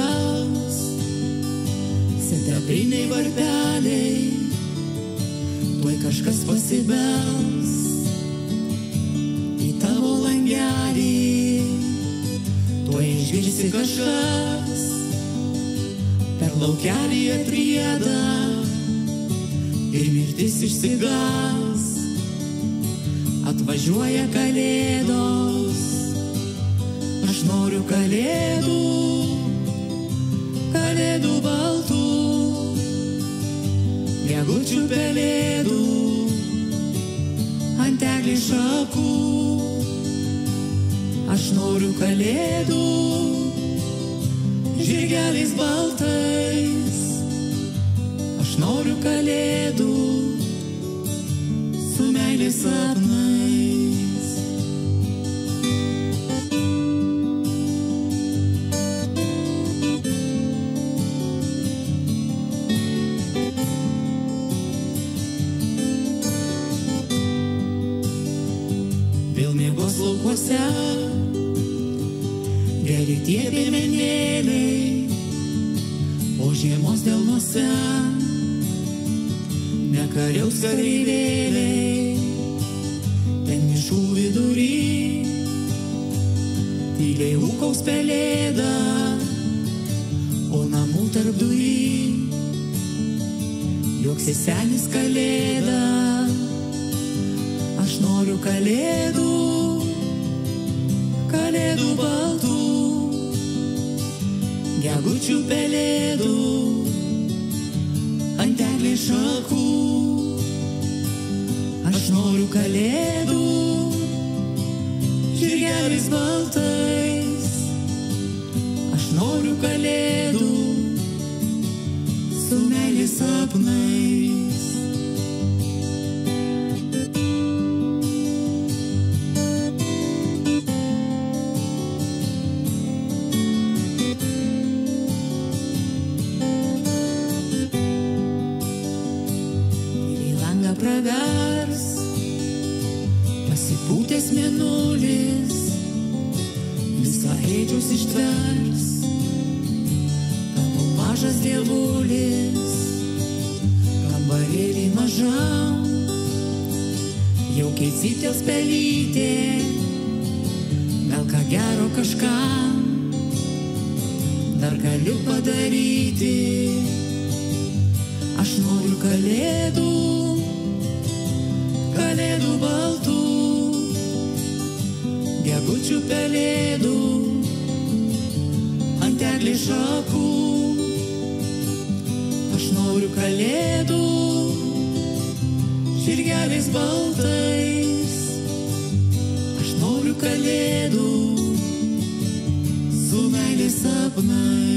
pasibels, sidabriniai varpeliai, tuoj kažkas pasibels į tavo langelį, tuoj išgirsi kažkas per laukelį atrieda ir mirtis išsigas. Atvažiuoja kalėdos, aš noriu kalėdų, kalėdų baltų, gegučių pelėdų, ant eglės šakų. Aš noriu kalėdų, žirgeliais baltais, aš noriu kalėdų, su meilės sapnais. Vėl miegos laukuose, geri tie piemenėliai, o žiemos delnuose nekariaus kareivėliai. Ten miškų vidury tyliai ūkaus pelėda, o namų tarpdury juoksi senis kalėda. Aš noriu kalėdų, kalėdų baltų, gegučių pelėdų, ant eglės šakų. Aš noriu kalėdų, žirgeliais baltais, aš noriu kalėdų, su meilės sapnais. Pravers, pasipūtęs mėnulis, visą eidžius ištvers, tavo mažas dievulis, kambarėlį mažam, jaukiai cyptels pelytė, gal ką gero kažkam dar galiu padaryti. Aš noriu kalėdų, kalėdų baltų, gegučių pelėdų, ant eglės šakų. Aš noriu kalėdų, žirgeliais baltais, aš noriu kalėdų, su meilės sapnais.